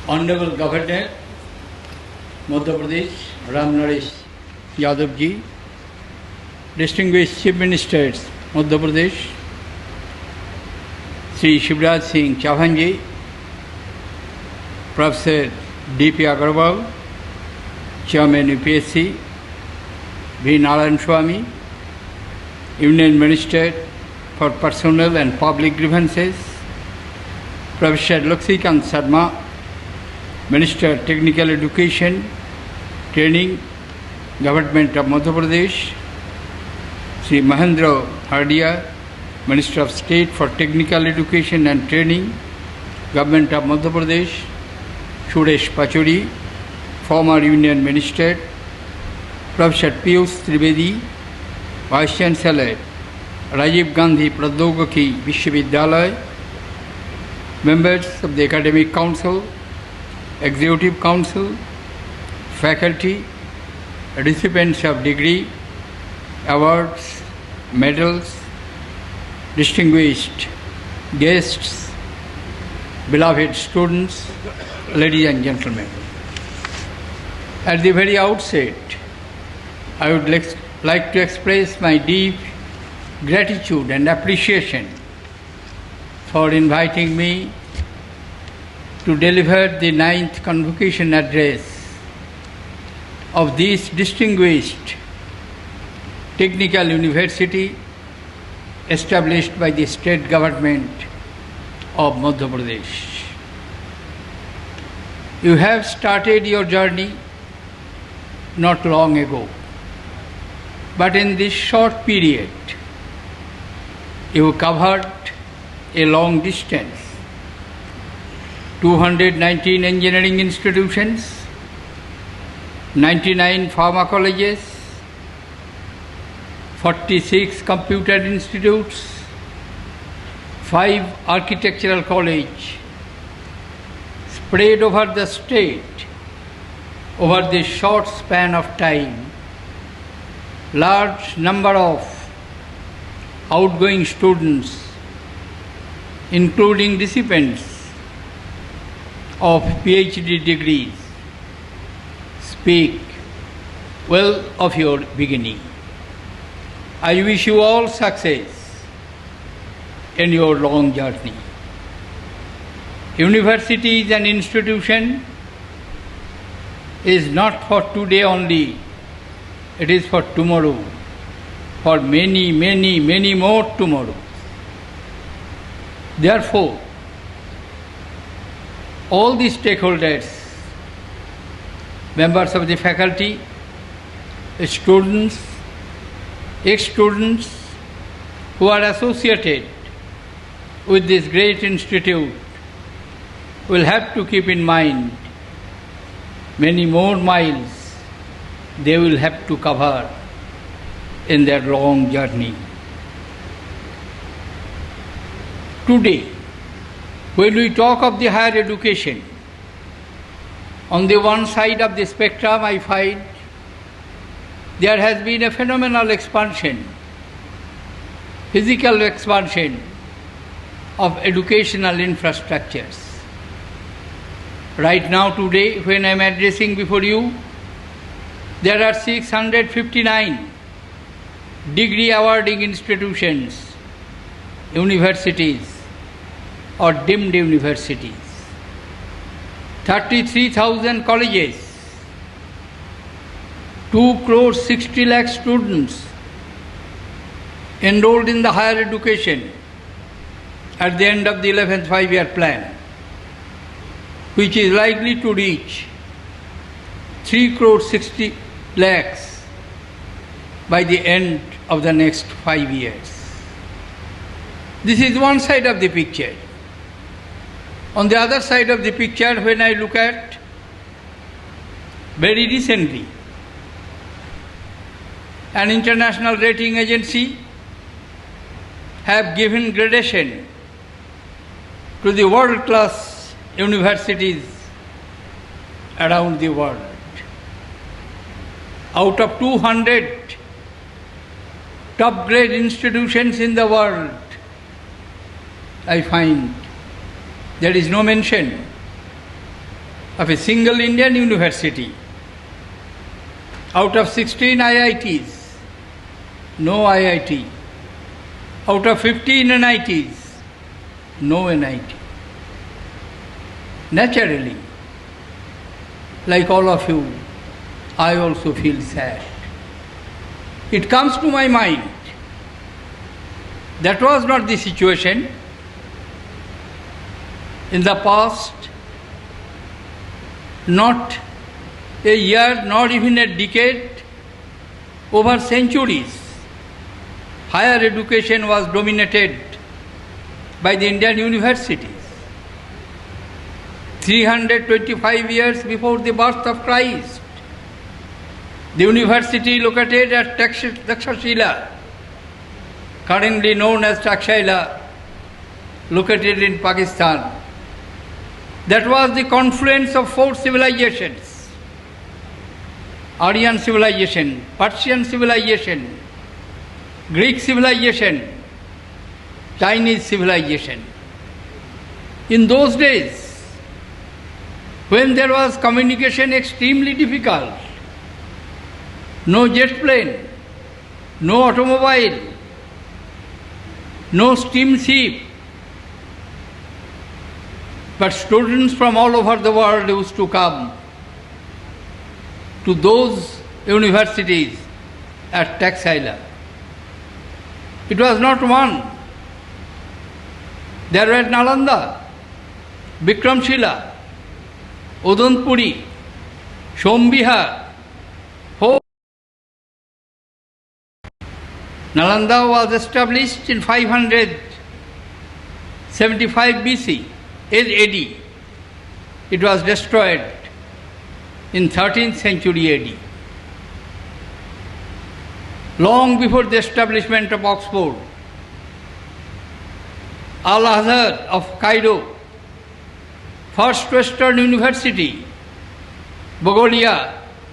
Honorable Governor, Madhya Pradesh, Ram Naresh Yadav ji, distinguished Chief Ministers, Madhya Pradesh, Sri Shivraj Singh Chauhan ji, Professor D.P. Agarwal, Chairman UPSC, V. Narayan Swamy, Union Minister for Personnel and Public Grievances, Professor Lakshmikant Sharma, Minister Technical Education, Training, Government of Madhya Pradesh, Sri Mahendra Hardia, Minister of State for Technical Education and Training, Government of Madhya Pradesh, Suresh Pachuri, former Union Minister, Professor Piyush Trivedi, Vice Chancellor, Rajiv Gandhi Proudyogiki Vishwavidyalaya, members of the Academic Council, Executive Council, faculty, recipients of degree, awards, medals, distinguished guests, beloved students, ladies and gentlemen. At the very outset, I would like to express my deep gratitude and appreciation for inviting me to deliver the 9th convocation address of this distinguished technical university established by the state government of Madhya Pradesh. You have started your journey not long ago, but in this short period, you covered a long distance. 219 engineering institutions, 99 pharma colleges, 46 computer institutes, 5 architectural colleges, spread over the state over this short span of time. Large number of outgoing students, including recipients of PhD degrees, speak well of your beginning. I wish you all success in your long journey. University is an institution is not for today only, it is for tomorrow, for many, many, many more tomorrows. Therefore, all the stakeholders, members of the faculty, students, ex-students who are associated with this great institute will have to keep in mind many more miles they will have to cover in their long journey. Today, when we talk of the higher education, on the one side of the spectrum I find there has been a phenomenal expansion, physical expansion of educational infrastructures. Right now today, when I am addressing before you, there are 659 degree awarding institutions, universities or deemed universities, 33,000 colleges, 2 crore 60 lakh students enrolled in the higher education at the end of the 11th five-year plan, which is likely to reach 3 crore 60 lakhs by the end of the next 5 years. This is one side of the picture. On the other side of the picture, when I look at very recently, an international rating agency have given gradation to the world-class universities around the world. Out of 200 top-grade institutions in the world, I find there is no mention of a single Indian university. Out of 16 IITs, no IIT. Out of 15 NITs, no NIT. Naturally, like all of you, I also feel sad. It comes to my mind, that was not the situation. In the past, not a year, not even a decade, over centuries, higher education was dominated by the Indian universities. 325 years before the birth of Christ, the university located at Takshashila, currently known as Takshashila, located in Pakistan, that was the confluence of four civilizations: Aryan civilization, Persian civilization, Greek civilization, Chinese civilization. In those days, when there was communication extremely difficult, no jet plane, no automobile, no steamship, but students from all over the world used to come to those universities at Takshashila. It was not one. There were Nalanda, Bikramshila, Udantpuri, Sombihar. Nalanda was established in 575 BC, AD. It was destroyed in 13th century AD. Long before the establishment of Oxford, Al-Azhar of Cairo, first Western university, Bologna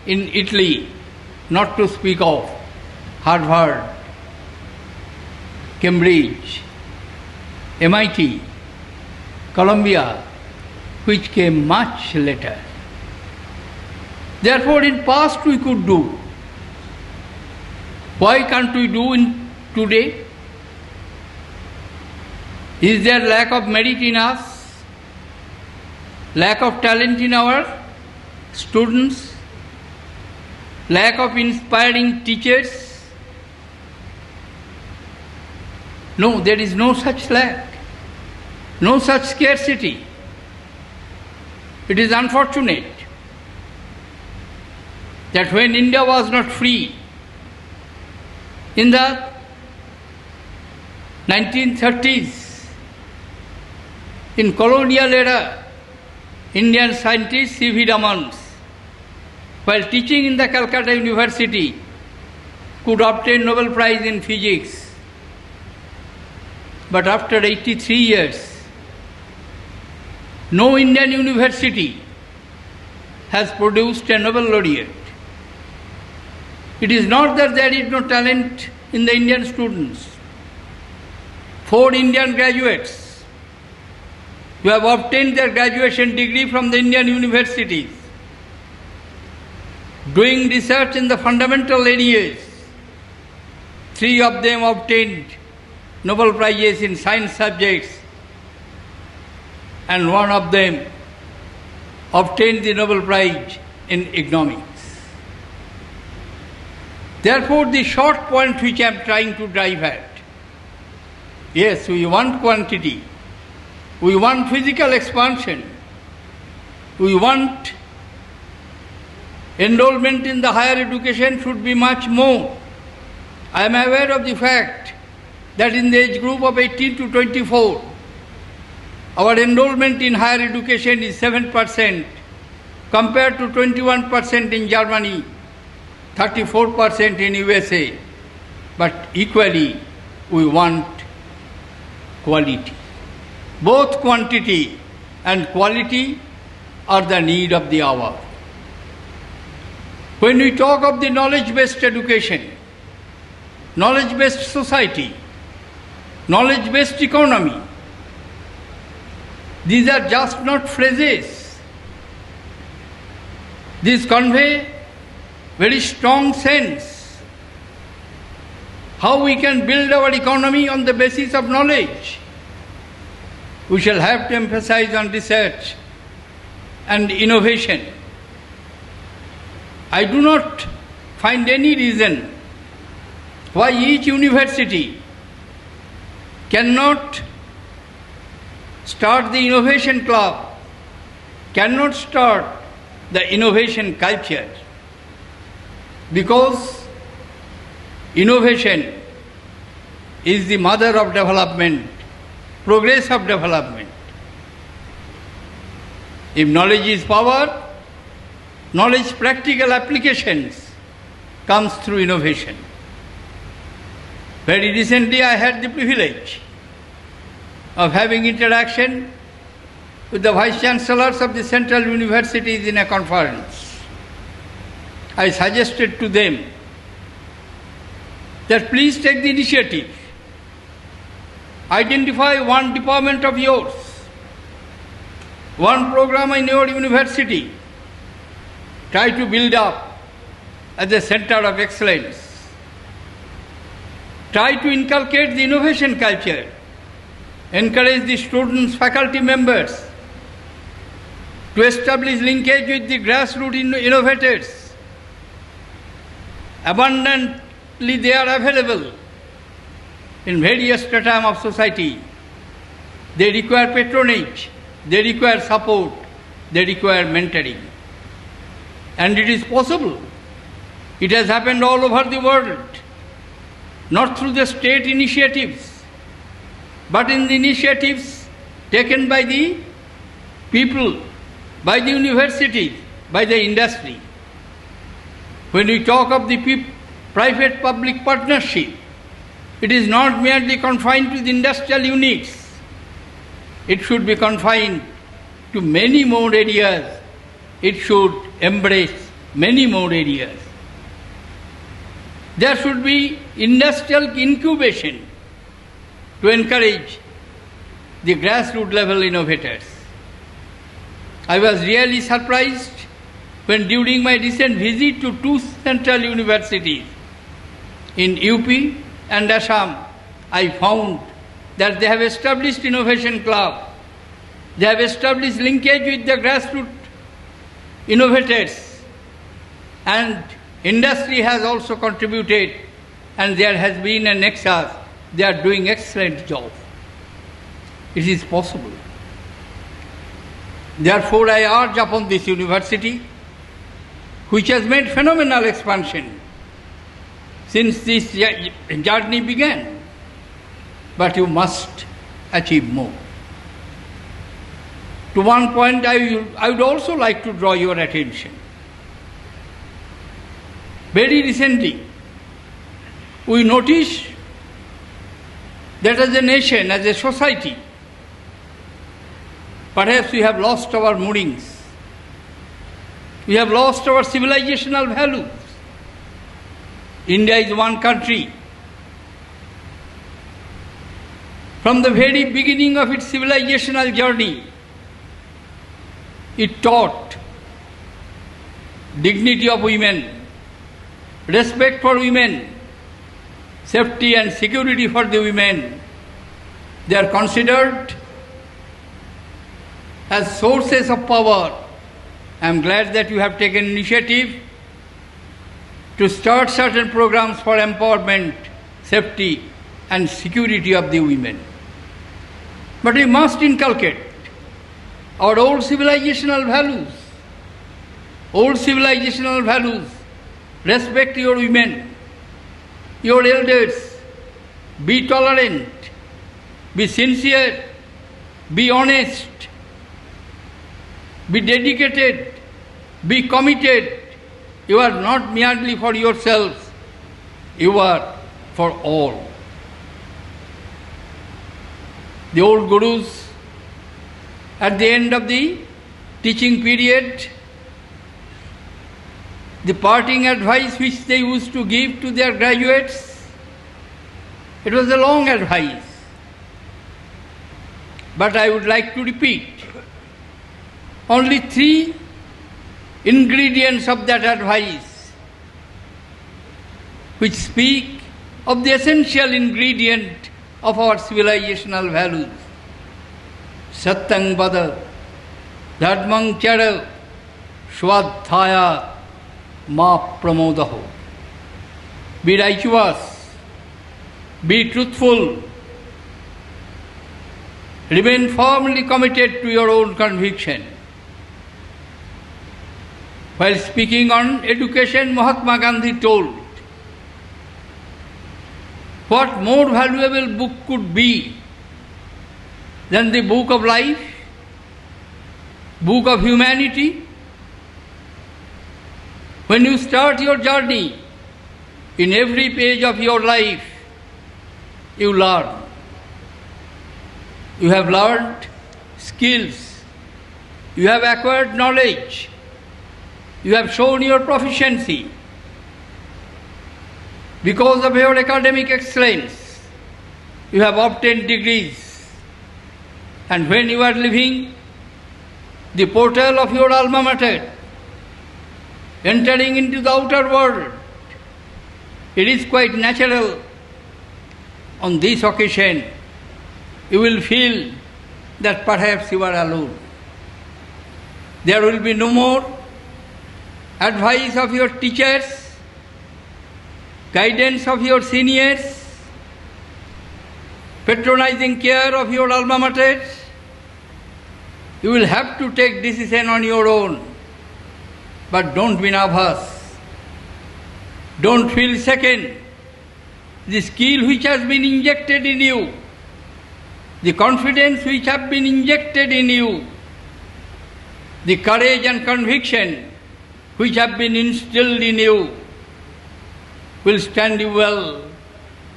in Italy, not to speak of Harvard, Cambridge, MIT, Columbia, which came much later. Therefore, in past we could do. Why can't we do in today? Is there lack of merit in us? Lack of talent in our students? Lack of inspiring teachers? No, there is no such lack, no such scarcity. It is unfortunate that when India was not free, in the 1930s, in colonial era, Indian scientist C.V. Raman, while teaching in the Calcutta University, could obtain Nobel Prize in Physics. But after 83 years, no Indian university has produced a Nobel laureate. It is not that there is no talent in the Indian students. 4 Indian graduates who have obtained their graduation degree from the Indian universities, doing research in the fundamental areas. 3 of them obtained Nobel Prizes in science subjects, and 1 of them obtained the Nobel Prize in economics. Therefore, the short point which I am trying to drive at, yes, we want quantity, we want physical expansion, we want enrollment in the higher education should be much more. I am aware of the fact that in the age group of 18 to 24, our enrollment in higher education is 7% compared to 21% in Germany, 34% in USA. But equally, we want quality. Both quantity and quality are the need of the hour. When we talk of the knowledge-based education, knowledge-based society, knowledge-based economy, these are just not phrases. This convey very strong sense how we can build our economy on the basis of knowledge. We shall have to emphasize on research and innovation. I do not find any reason why each university cannot start the innovation club, cannot start the innovation culture, because innovation is the mother of development, progress of development. If knowledge is power, knowledge practical applications comes through innovation. Very recently I had the privilege of having interaction with the Vice Chancellors of the Central Universities in a conference. I suggested to them that please take the initiative. Identify one department of yours, one program in your university. Try to build up as a center of excellence. Try to inculcate the innovation culture. Encourage the students, faculty members to establish linkage with the grassroots innovators. Abundantly they are available in various strata of society. They require patronage, they require support, they require mentoring. And it is possible. It has happened all over the world, not through the state initiatives, but in the initiatives taken by the people, by the universities, by the industry. When we talk of the private-public partnership, it is not merely confined to the industrial units. It should be confined to many more areas. It should embrace many more areas. There should be industrial incubation to encourage the grassroots level innovators. I was really surprised when during my recent visit to two central universities in UP and Assam, I found that they have established innovation club. They have established linkage with the grassroots innovators, and industry has also contributed, and there has been a nexus. They are doing excellent job. It is possible. Therefore, I urge upon this university, which has made phenomenal expansion since this journey began, but you must achieve more. To one point, I would also like to draw your attention. Very recently, we noticed that as a nation, as a society, perhaps we have lost our moorings. We have lost our civilizational values. India is one country. From the very beginning of its civilizational journey, it taught dignity of women, respect for women, safety and security for the women. They are considered as sources of power. I am glad that you have taken initiative to start certain programs for empowerment, safety and security of the women. But we must inculcate our old civilizational values. Old civilizational values. Respect your women, your elders. Be tolerant. Be sincere. Be honest. Be dedicated. Be committed. You are not merely for yourselves. You are for all. The old gurus, at the end of the teaching period, the parting advice which they used to give to their graduates, it was a long advice. But I would like to repeat, only 3 ingredients of that advice, which speak of the essential ingredient of our civilizational values. Satyang vada, dharmang chara, swadhyaya ma pramodaho. Be righteous, be truthful, remain firmly committed to your own conviction. While speaking on education, Mahatma Gandhi told, what more valuable book could be than the book of life, book of humanity? When you start your journey, in every page of your life, you learn. You have learned skills, you have acquired knowledge, you have shown your proficiency. Because of your academic excellence, you have obtained degrees. And when you are leaving the portal of your alma mater, entering into the outer world, it is quite natural. On this occasion, you will feel that perhaps you are alone. There will be no more advice of your teachers, guidance of your seniors, patronizing care of your alma mater. You will have to take decision on your own. But don't be nervous. Don't feel second. The skill which has been injected in you, the confidence which have been injected in you, the courage and conviction which have been instilled in you, will stand you well,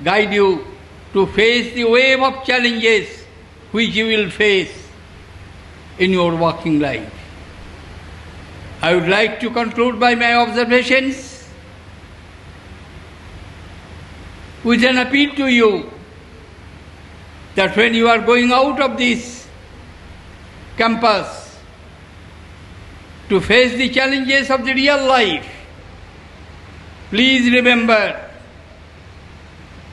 guide you to face the wave of challenges which you will face in your working life. I would like to conclude by my observations with an appeal to you that when you are going out of this campus to face the challenges of the real life, please remember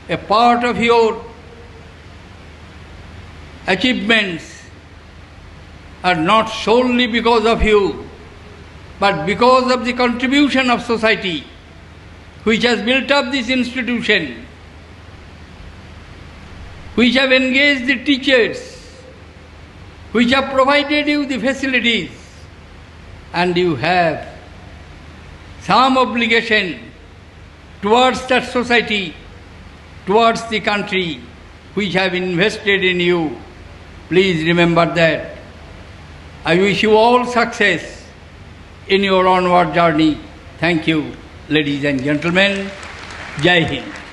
a part of your achievements are not solely because of you, but because of the contribution of society which has built up this institution, which have engaged the teachers, which have provided you the facilities, and you have some obligation towards that society, towards the country which have invested in you. Please remember that. I wish you all success in your onward journey. Thank you, ladies and gentlemen. Jai Hind.